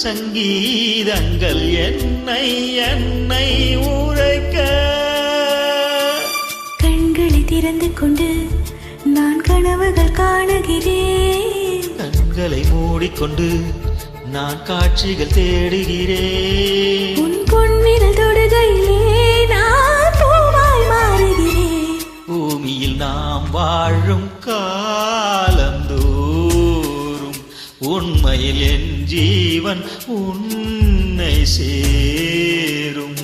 சங்கீதங்கள் என்னை என்னை உரைக்க. கண்களை திறந்து கொண்டு நான் கனவுகள் காணுகிறேன். கண்களை மூடிக்கொண்டு நான் காட்சிகள் தேடுகிறேன். உன் பொன்விரல் தொடுகையிலே நான் பூவாய் மாறுகிறேன். பூமியில் நாம் வாழும் காலந்தோறும் உண்மையில் என் ஜீவன் உன்னை சேரும்.